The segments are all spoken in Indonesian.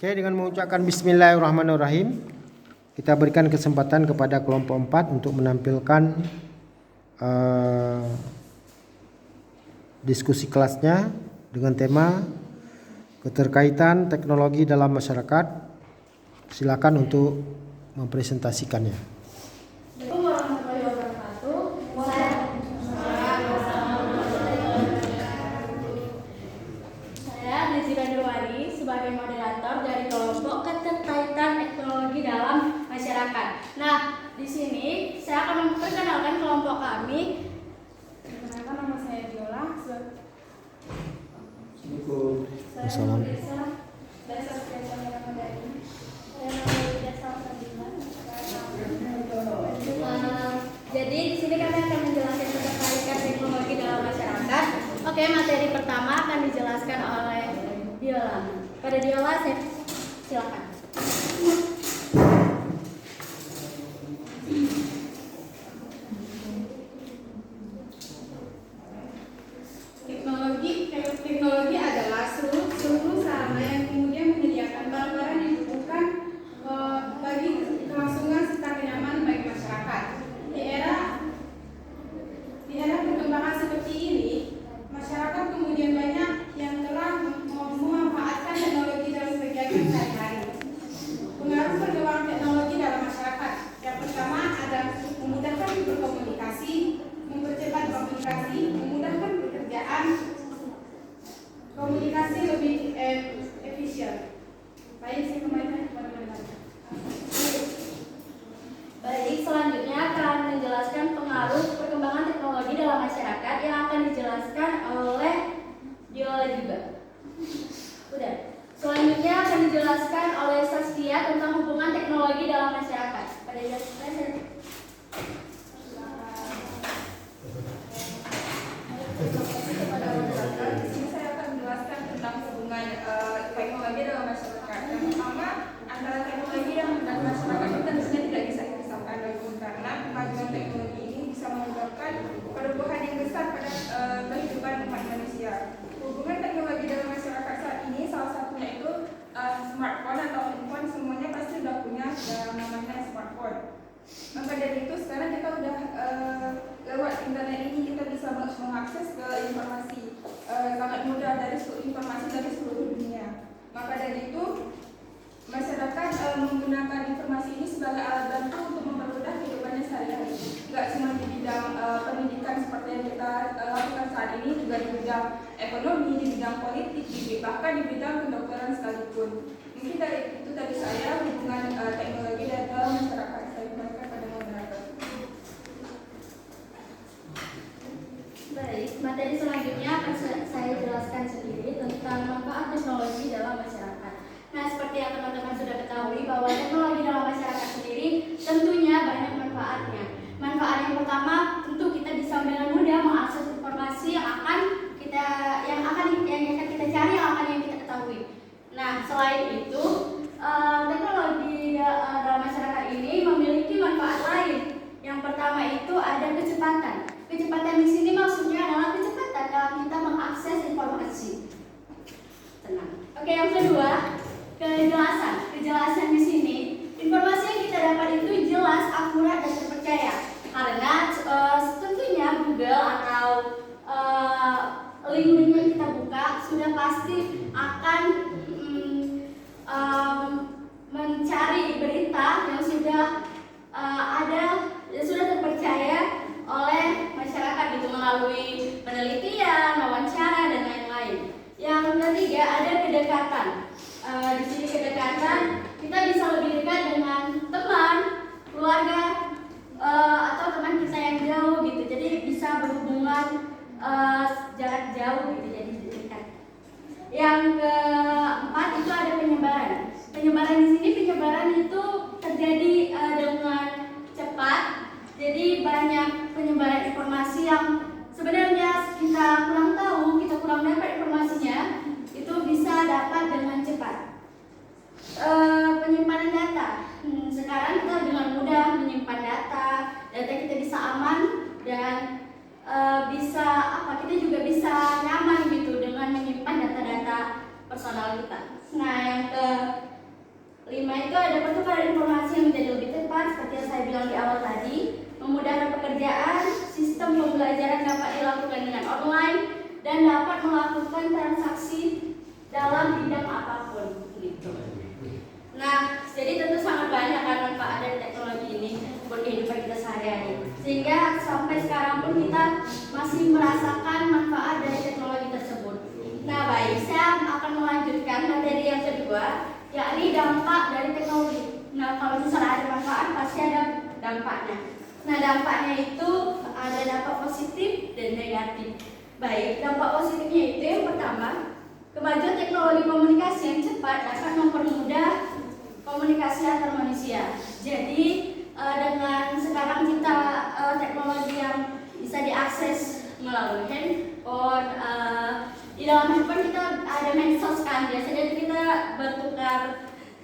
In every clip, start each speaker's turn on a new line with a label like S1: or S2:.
S1: Oke, dengan mengucapkan Bismillahirrahmanirrahim, kita berikan kesempatan kepada kelompok 4 untuk menampilkan diskusi kelasnya dengan tema keterkaitan teknologi dalam masyarakat. Silakan untuk mempresentasikannya.
S2: Sebagai moderator dari kelompok keterkaitan teknologi dalam masyarakat. Nah, di sini saya akan memperkenalkan kelompok kami. Perkenalkan, nama saya Viola. Jadi di sini kami akan menjelaskan keterkaitan teknologi dalam masyarakat. Oke, materi pertama akan dijelaskan oleh Viola. Pada Viola, saya silakan.
S3: Teknologi adalah seluruh sarana yang kemudian menyediakan barang-barang yang dibutuhkan bagi kelangsungan serta kenyamanan bagi masyarakat. Di era perkembangan seperti ini, masyarakat kemudian banyak yang telah memanfaatkan teknologi dalam kegiatan sehari-hari. Pengaruh perkembangan teknologi dalam masyarakat yang pertama ada memudahkan berkomunikasi, mempercepat komunikasi, memudahkan pekerjaan, komunikasi lebih efisien. Baik, saya kembalikan kepada moderator.
S2: Baik, selanjutnya akan menjelaskan pengaruh perkembangan teknologi dalam masyarakat yang akan dijelaskan oleh Viola juga. Udah. Selanjutnya akan dijelaskan oleh Saskia tentang hubungan teknologi dalam masyarakat. Pada Saskia.
S3: Teknologi dalam masyarakat. Yang pertama, antara teknologi yang dan masyarakat itu tentunya tidak bisa dipisahkan karena kemajuan teknologi ini bisa menyebabkan perubahan yang besar pada kehidupan umat manusia. Hubungan teknologi dalam masyarakat saat ini salah satunya itu smartphone atau handphone, semuanya pasti sudah punya namanya smartphone. Maka dari itu sekarang kita udah lewat internet ini kita bisa mengakses ke informasi sangat mudah dari informasi dari seluruh dunia. Maka dari itu masyarakat menggunakan informasi ini sebagai alat bantu untuk mempermudah kehidupannya sehari-hari. Tidak cuma di bidang pendidikan seperti yang kita lakukan saat ini, juga di bidang ekonomi, di bidang politik, bahkan di bidang kedokteran sekalipun. Mungkin dari itu tadi saya hubungan teknologi dan dalam masyarakat. Saya kembalikan pada moderator.
S2: Baik, materi selanjutnya akan saya jelaskan sendiri tentang manfaat teknologi dalam masyarakat. Nah, seperti yang teman-teman sudah ketahui bahwa teknologi dalam masyarakat sendiri tentunya banyak manfaatnya. Manfaat yang pertama, tentu kita bisa dengan mudah mengakses informasi yang akan kita cari, yang akan kita ketahui. Nah, selain itu, teknologi dalam masyarakat ini memiliki manfaat lain. Yang pertama itu ada kecepatan. Kecepatan di sini maksudnya adalah kecepatan dalam kita mengakses informasi. Tenang. Oke, yang kedua, kejelasan. Kejelasan di sini, informasi yang kita dapat itu jelas, akurat, dan terpercaya. Karena tentunya Google atau link-link yang kita buka sudah pasti akan mencari berita yang sudah sudah terpercaya oleh masyarakat gitu, melalui penelitian, wawancara, dan lain-lain. Yang ketiga ada kedekatan. Di sini kedekatan, kita bisa lebih dekat dengan teman, keluarga, atau teman kita yang jauh gitu. Jadi bisa berhubungan jarak jauh gitu, jadi dekat. Yang keempat itu ada penyebaran. Penyebaran di sini itu terjadi dengan cepat. Jadi banyak penyebaran informasi yang sebenarnya kita kurang tahu, kita kurang dapat informasinya, itu bisa dapat dengan cepat. pekerjaan, sistem pembelajaran dapat dilakukan dengan online dan dapat melakukan transaksi dalam bidang apapun gitu. Nah, jadi tentu sangat banyak kan manfaat dari teknologi ini buat kehidupan kita sehari-hari. Sehingga sampai sekarang pun kita masih merasakan manfaat dari teknologi tersebut. Nah, baik, saya akan melanjutkan materi yang kedua, yakni dampak dari teknologi. Nah, kalau misalnya ada manfaat, pasti ada dampaknya. Nah, dampaknya itu ada dampak positif dan negatif. Baik, dampak positifnya itu yang pertama, kemajuan teknologi komunikasi yang cepat dapat mempermudah komunikasi antar manusia. Jadi dengan sekarang kita teknologi yang bisa diakses melalui handphone, di dalam handphone kita ada medsos kan, biasanya kita bertukar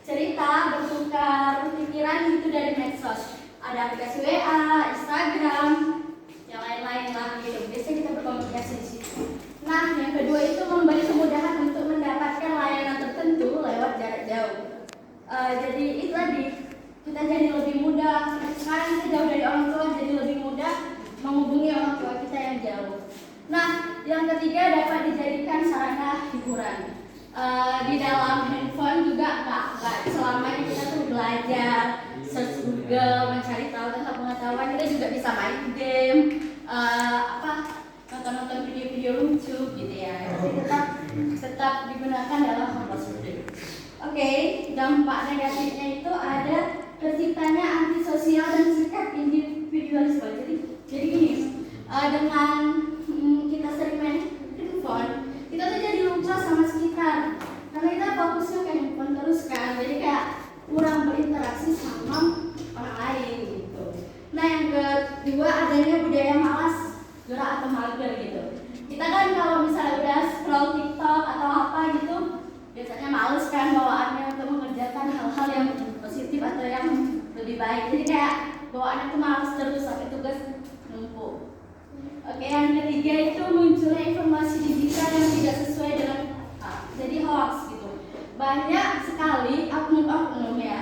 S2: cerita, bertukar pikiran itu dari medsos. Ada aplikasi WA, Instagram, yang lain-lain lah gitu. Biasanya kita berkomunikasi di situ. Nah, yang kedua itu memberi kemudahan untuk mendapatkan layanan tertentu lewat jarak jauh. Jadi itu tadi, kita jadi lebih mudah. Sekarang kita jauh dari orang tua, jadi lebih mudah menghubungi orang tua kita yang jauh. Nah, yang ketiga dapat dijadikan sarana hiburan. Di dalam handphone juga nggak selamanya kita tuh belajar, search Google, mencari tahu tentang pengetahuan. Kita juga bisa main game, nonton video-video lucu gitu ya. Jadi tetap digunakan dalam hal positif. Oke, dampak negatifnya itu ada terciptanya antisosial dan sikap individualisme. Jadi gini, dengan kita sering main handphone, kita tuh jadi lupa sama sekitar. Karena kita fokusnya ke handphone terus kan, jadi kayak kurang berinteraksi sama orang lain gitu. Nah, yang kedua adanya budaya malas, gerak atau mager gitu. Kita kan kalau misalnya udah scroll TikTok atau apa gitu, biasanya males kan bawaannya untuk mengerjakan hal-hal yang positif atau yang lebih baik. Jadi kayak bawaannya tuh males terus sampai tugas numpuk. Oke, yang ketiga itu munculnya informasi digital yang tidak sesuai dengan jadi hoax gitu. Banyak sekali oknum-oknum ya.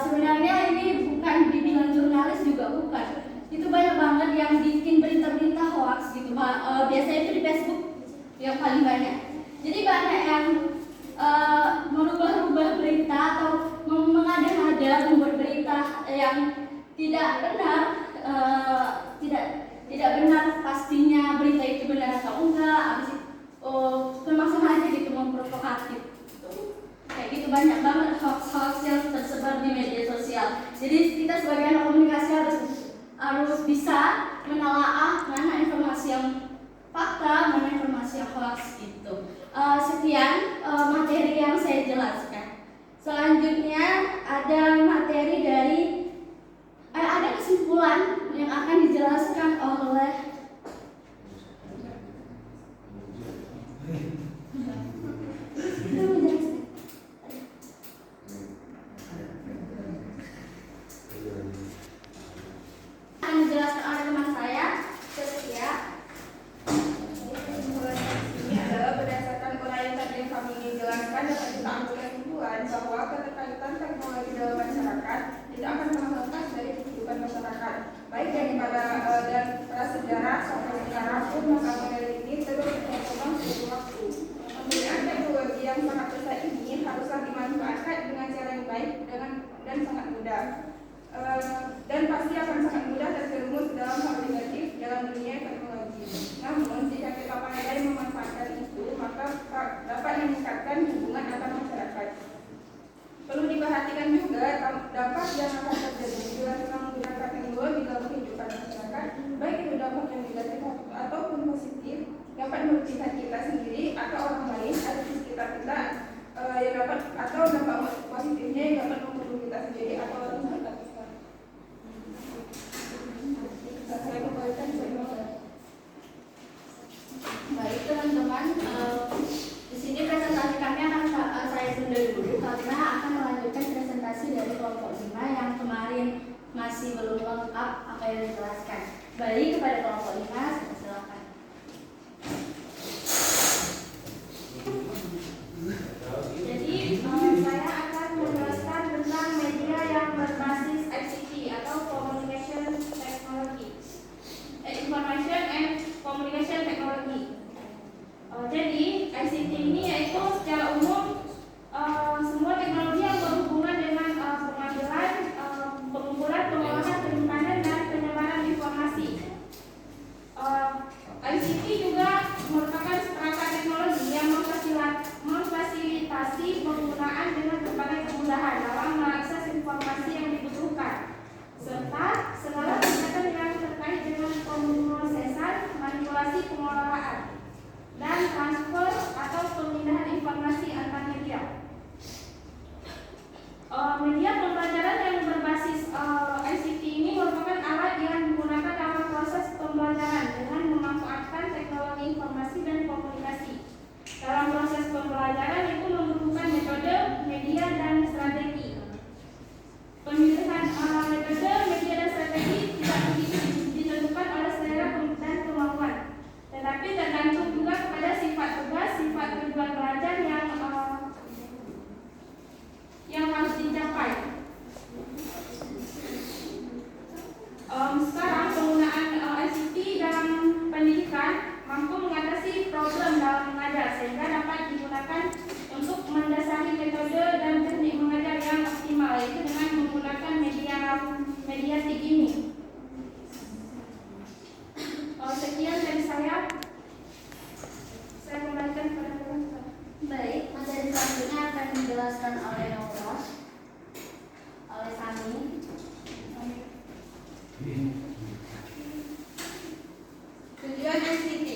S2: Sebenarnya ini bukan dibilang jurnalis juga bukan. Itu banyak banget yang bikin berita-berita hoax gitu. Biasanya itu di Facebook yang paling banyak. Jadi banyak yang merubah-rubah berita atau mengada-ngada membuat berita yang tidak benar, tidak benar pastinya berita itu benar atau enggak. Habis itu langsung aja gitu memprovokatif. Kayak gitu banyak banget hoax-hoax yang tersebar di media sosial. Jadi kita sebagai anak komunikasi harus bisa menelaah mana informasi yang fakta, mana informasi yang hoax gitu. Sekian materi yang saya jelaskan. Selanjutnya ada materi dari ada kesimpulan yang akan dijelaskan oleh teman saya, Sesia.
S3: Ini adalah berdasarkan uraian tadi yang kami jelaskan dapat kita ambil kesimpulan bahwa keterkaitan teknologi dalam masyarakat tidak akan pernah lepas dari kehidupan masyarakat, baik daripada dan prasejarah sampai sekarang pun masa modern ini terus berkembang seiring waktu. Penggunaan teknologi yang sangat besar ini haruslah dimanfaatkan dengan cara yang baik dan sangat mudah. Dan pasti akan sangat mudah terjerumus dalam hal negatif dalam dunia teknologi. Namun jika kita pandai memanfaatkan itu, maka dapat meningkatkan hubungan antar masyarakat. Perlu diperhatikan juga dampak yang akan terjadi bila kita menggunakan teknologi dalam kehidupan masyarakat, baik itu dampak yang negatif ataupun positif, dapat merugikan kita sendiri atau orang lain atau di sekitar kita, yang dapat atau dampak positifnya yang dapat membunuh kita sendiri atau orang lain.
S2: Baik teman-teman, di sini presentasi kami akan saya tunda dulu karena akan melanjutkan presentasi dari kelompok 5 yang kemarin masih belum lengkap apa yang dijelaskan. Baik, kepada kelompok 5 saya silakan. Jadi saya akan menjelaskan tentang media yang berbasis ICT atau Communication Technology. Media pembelajaran yang berbasis ICT ini merupakan alat yang digunakan dalam proses pembelajaran dengan memanfaatkan teknologi informasi dan komunikasi. Dalam proses pembelajaran itu membutuhkan metode, media, dan strategi. Pemilihan metode, media, dan strategi tidak ditentukan oleh selera dan kemauan, tetapi tergantung juga kepada sifat tugas, sifat tujuan belajar yang harus dicapai. Sekarang penggunaan ICT dalam pendidikan mampu mengatasi problem dalam mengajar sehingga dapat digunakan untuk mendasari metode dan teknik mengajar yang optimal, yaitu dengan menggunakan media ini. Sekian dari saya kembalikan kepada teman-teman.
S4: Baik, materi selanjutnya akan dijelaskan oleh Nora, oleh Sani.
S3: Tujuan ICT.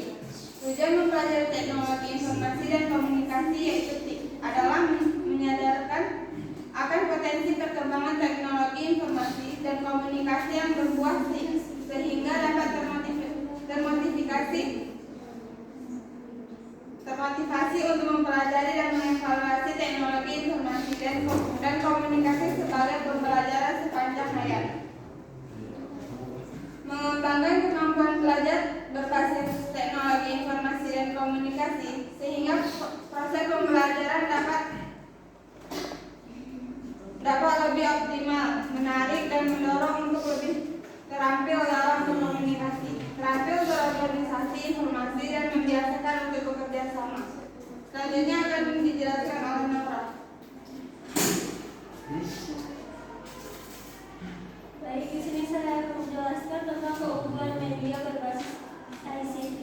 S3: Tujuan mempelajari teknologi informasi dan komunikasi yaitu TIK adalah menyadarkan akan potensi perkembangan teknologi informasi dan komunikasi yang berbuah sehingga dapat termotivasi untuk mempelajari dan mengevaluasi teknologi informasi dan komunikasi sebagai pembelajaran sepanjang hayat. Mengembangkan kemampuan belajar berbasis teknologi informasi dan komunikasi sehingga proses pembelajaran dapat lebih optimal, menarik, dan mendorong untuk lebih terampil dalam berkomunikasi, terampil berorganisasi informasi, dan membiasakan untuk bekerja sama. Selanjutnya akan dijelaskan oleh Nora.
S4: Baik, di sini saya akan menjelaskan tentang keunggulan media berbasis ICT.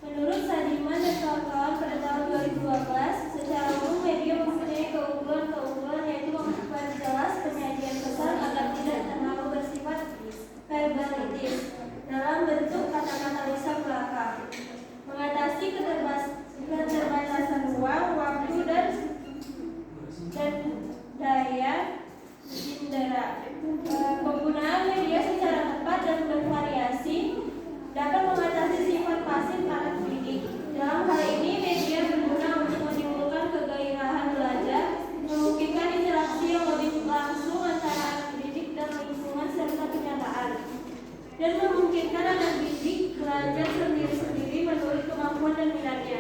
S4: Menurut Sadiman dan kawan-kawan pada tahun 2012, secara umum media mempunyai keunggulan yaitu memperjelas penyajian pesan agar tidak terlalu bersifat verbalitis dalam bentuk kata-kata lisan belaka, mengatasi keterbatasan ruang, waktu, dan daya indera. Penggunaan media secara tepat dan bervariasi dapat mengatasi sifat pasif anak didik. Dalam hal ini, media berguna untuk menimbulkan kegairahan belajar, memungkinkan interaksi yang lebih langsung antara anak didik dan lingkungan serta kenyataan, dan memungkinkan anak didik belajar sendiri-sendiri menurut kemampuan dan minatnya.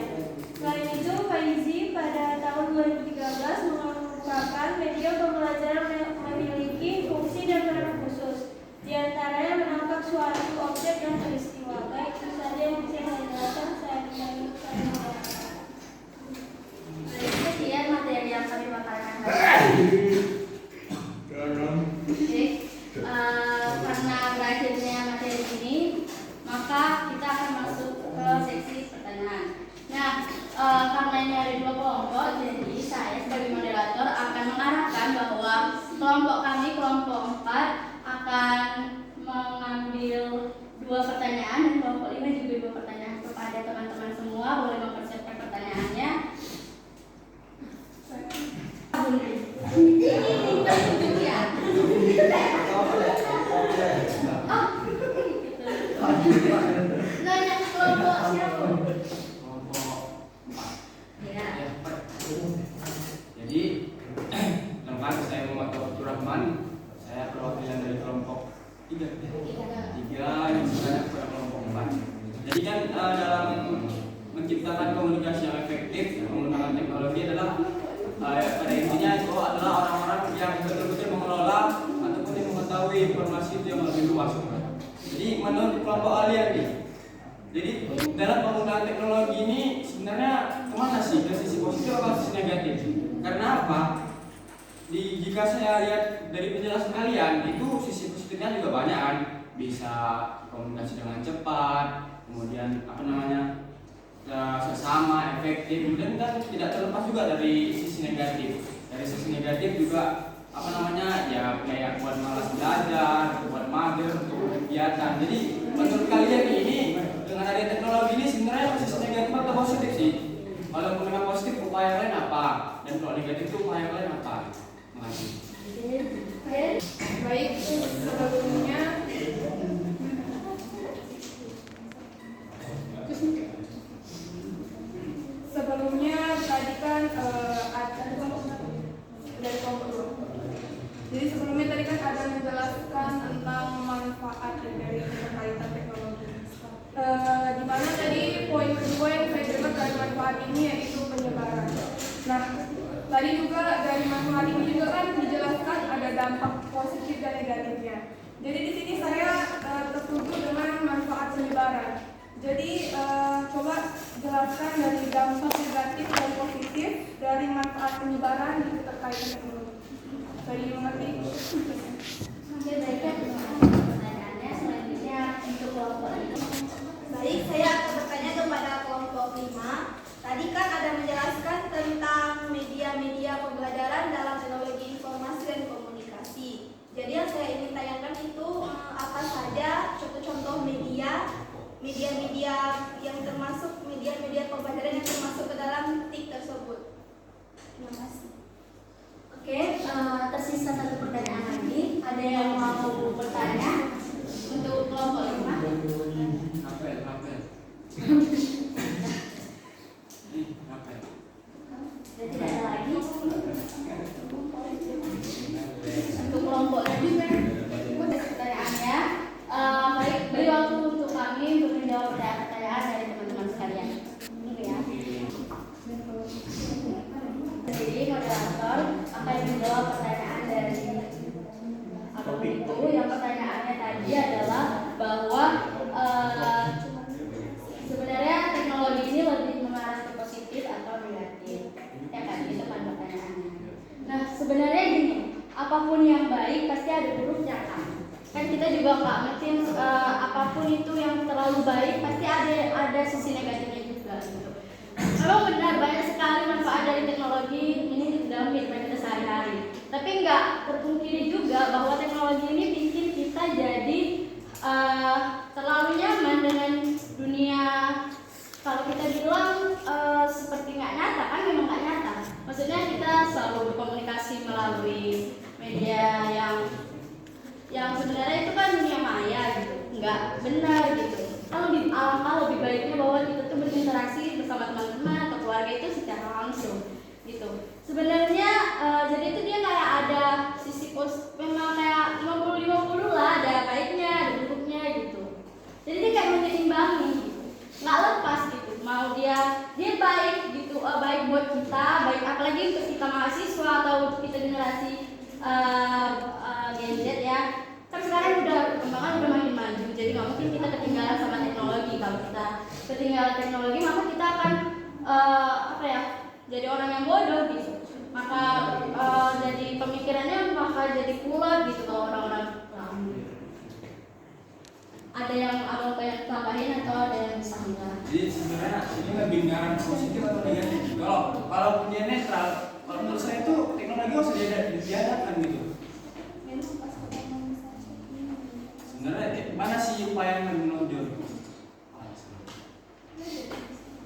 S4: Selain itu, Faizi pada tahun 2013 mengungkapkan media pembelajaran memiliki fungsi dan peran khusus, di antaranya menangkap suatu objek dan peristiwa. Baik, itu saja yang bisa saya jelaskan. Saya
S2: Sekian materi yang kami paparkan hari ini. Karena berakhirnya materi ini, maka kita akan masuk ke seksi pertanyaan. Nah, karena ini ada dua kelompok, jadi saya sebagai moderator akan mengarahkan bahwa kelompok kami, kelompok 4, akan mengambil 2 pertanyaan dan kelompok 5 juga 2 pertanyaan. Kepada teman-teman semua, boleh mempersiapkan pertanyaannya. Nanya ke kelompok siapa? Ya.
S5: Jadi, lengkap saya Muhammad Abdul Rahman. Saya perwakilan dari kelompok 3 yang sebenarnya pada kelompok 4. Jadi kan dalam menciptakan komunikasi yang efektif menggunakan teknologi adalah pada intinya itu adalah orang-orang yang betul-betul mengelola ataupun yang mengetahui informasi itu yang lebih luas. Jadi menurut kelompok kalian nih, jadi dalam penggunaan teknologi ini sebenarnya kemana sih, ke sisi positif atau sisi negatif? Karena apa? Jika saya lihat dari penjelasan kalian, itu sisi positifnya juga banyak kan, bisa komunikasi dengan cepat, kemudian sesama, efektif, kemudian kan tidak terlepas juga dari sisi negatif. Dari sisi negatif juga ya kayak buat malas belajar, buat mager untuk kegiatan. Jadi menurut kalian ini dengan adanya teknologi ini sebenarnya sisi negatif atau positif sih? Kalau memang positif upaya kalian apa? Dan kalau negatif itu upaya kalian apa? Terima kasih.
S3: Jadi sebelumnya tadi kan ada menjelaskan tentang manfaat dari keterkaitan teknologi. Di mana tadi poin kedua yang saya dapat dari manfaat ini yaitu penyebaran. Nah, tadi juga dari manfaat ini juga kan dijelaskan ada dampak positif dan negatifnya. Jadi di sini saya tertuju dengan manfaat penyebaran. Jadi coba jelaskan dari dampak negatif dan positif dari manfaat penyebaran di keterkaitan teknologi. Saya mengerti.
S2: Oke, baiknya pertanyaannya selanjutnya untuk kelompok ini.
S4: Baik, saya akan bertanya kepada kelompok 5. Tadi kan ada menjelaskan tentang media-media pembelajaran dalam teknologi informasi dan komunikasi. Jadi yang saya ingin tanyakan itu apa saja contoh-contoh media-media yang termasuk media-media pembelajaran yang termasuk ke dalam TIK tersebut. Terima kasih.
S2: Oke, tersisa satu pertanyaan lagi. Ada yang mau bertanya untuk kelompok 5?
S5: Rapel.
S2: Jadi tidak ada lagi. Untuk kelompok juga. Pertanyaannya, baik, beri waktu untuk kami untuk menjawab pertanyaan dari teman-teman sekalian. Ini ya. Jadi moderator akan menjawab pertanyaan dari apapun itu. Yang pertanyaannya tadi adalah bahwa sebenarnya teknologi ini lebih mengarah ke positif atau negatif. Ya kan, itu kan pertanyaannya. Nah, sebenarnya gini, apapun yang baik pasti ada buruknya kan. Kan kita juga nggak ngerti apapun itu yang terlalu baik pasti ada sisi negatifnya juga gitu. Memang benar banyak sekali manfaat dari teknologi ini dalam kehidupan kita sehari-hari. Tapi nggak terpungkiri juga bahwa teknologi ini bikin kita jadi terlalu nyaman dengan dunia. Kalau kita bilang seperti nggak nyata, kan memang nggak nyata. Maksudnya kita selalu berkomunikasi melalui media yang sebenarnya itu kan dunia maya gitu, nggak benar gitu. Kalau di alangkah lebih baiknya bahwa kita tuh berinteraksi bersama teman-teman atau keluarga itu secara langsung gitu. Sebenarnya jadi itu dia kayak ada sisi memang kayak 50-50 lah, ada baiknya, ada buruknya gitu. Jadi dia kayak menyeimbang gitu, nggak lepas gitu. Mau dia baik gitu, baik buat kita, baik apalagi untuk kita mahasiswa atau untuk kita generasi Gen Z ya. Kan sekarang perkembangan udah makin maju, jadi nggak mungkin kita ketinggalan sama teknologi. Kalau kita ketinggalan teknologi, maka kita akan jadi orang yang bodoh gitu. Maka jadi pemikirannya jadi kulat gitu kalau orang-orang. Ada yang abang pengen tambahin atau ada yang bisa enggak?
S5: Jadi sebenarnya ini lebih mengarah positif atau negatif. Kalau punya netral, kalau menurut saya itu teknologi harus diadakan gitu. Sebenarnya mana sih upaya yang menonjol?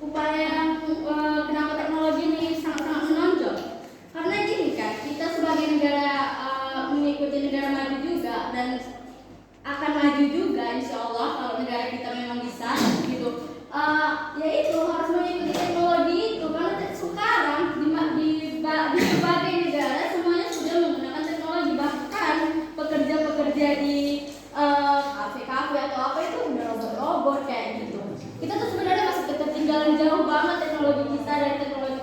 S2: Upaya yang kenapa teknologi ini sangat-sangat menonjol? Karena gini kan, kita sebagai negara mengikuti negara maju juga dan akan maju juga insya Allah kalau negara kita memang bisa gitu. Yaitu harus mengikuti teknologi itu karena sekarang di berbagai negara semuanya sudah menggunakan teknologi, bahkan pekerja-pekerja di kafe-kafe atau apa itu udah robot-robot kayak gitu. Kita tuh sebenarnya masih ketertinggalan jauh banget teknologi kita dari teknologi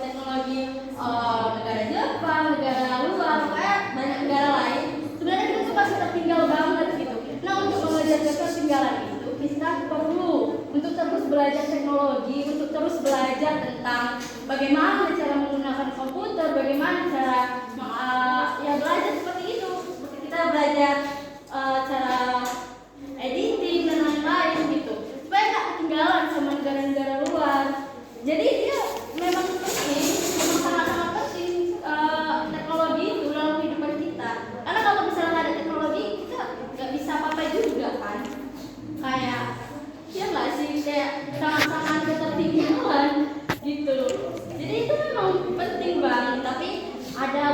S2: negara Jepang, negara luar, kayak banyak negara lain. Sebenarnya kita tuh masih tertinggal banget gitu. Nah, untuk mengejar ketertinggalan itu kita perlu untuk terus belajar teknologi, untuk terus belajar tentang bagaimana cara menggunakan komputer, bagaimana cara belajar seperti itu. Seperti kita belajar cara editing dan lain-lain gitu, supaya nggak ketinggalan sama negara-negara luar. Jadi dia memang penting, memang sangat-sangat penting teknologi itu dalam kehidupan kita. Karena kalau misalnya nggak ada teknologi, kita nggak bisa apa-apa juga kan. Kayak ya nggak sih, kayak sangat-sangat ketertinggalan gitu. Jadi itu memang penting banget. Tapi ada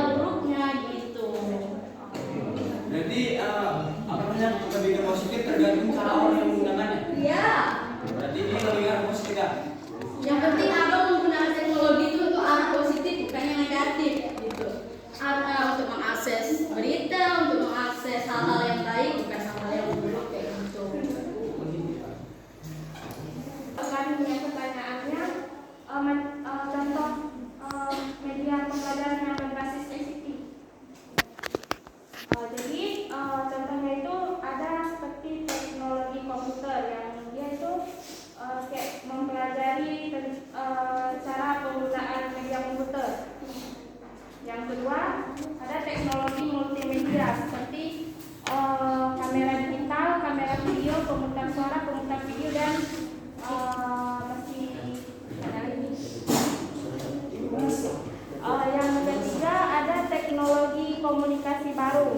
S4: komunikasi baru.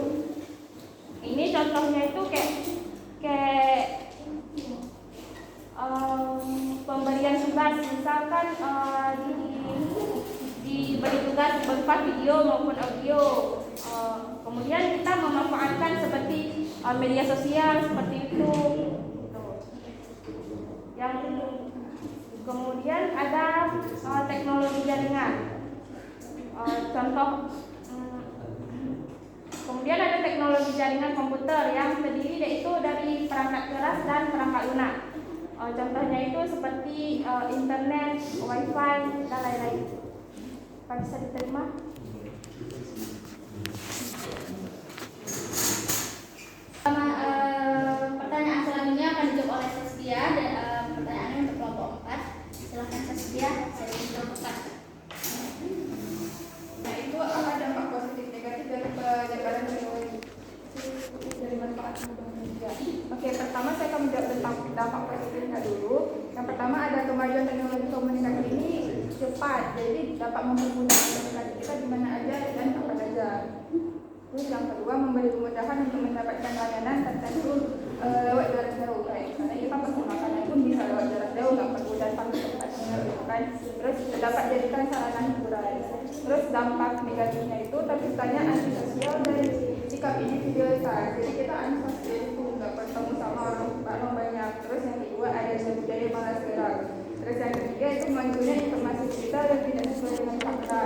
S4: Ini contohnya itu kayak pemberian tugas, misalkan diberi tugas berupa video maupun audio. Kemudian kita memanfaatkan seperti media sosial seperti itu. Yang kemudian ada teknologi jaringan. Kemudian ada teknologi jaringan komputer yang terdiri yaitu dari perangkat keras dan perangkat lunak. Contohnya itu seperti internet, wifi, dan lain-lain. Apa bisa diterima?
S2: Pertanyaan selanjutnya akan dijawab oleh Saskia dan pertanyaannya untuk kelompok 4. Silakan Saskia, saya ingin kelompok 4.
S3: Nah, itu apa dampak positif negatif dari penyebaran teknologi dari manfaat media. Oke, pertama saya akan menjawab tentang dampak positifnya dulu. Yang pertama, ada kemajuan teknologi komunikasi ini cepat, jadi dapat mempermudah komunikasi kita di mana aja dan kapan aja. Terus yang kedua, memberi kemudahan untuk mendapatkan layanan tertentu lewat jarak jauh. Karena kita pesan makanan pun bisa lewat jarak jauh, nggak perlu datang ke tempatnya, gitu kan. Terus dapat jadikan sarana hiburan. Terus dampak negatifnya itu terciptanya antisosial dan sikap individualitas. Jadi kita antisosial itu nggak bertemu sama orang banyak. Terus yang kedua ada jadi malas gerak. Terus yang ketiga itu munculnya informasi kita dan tidak sesuai dengan fakta.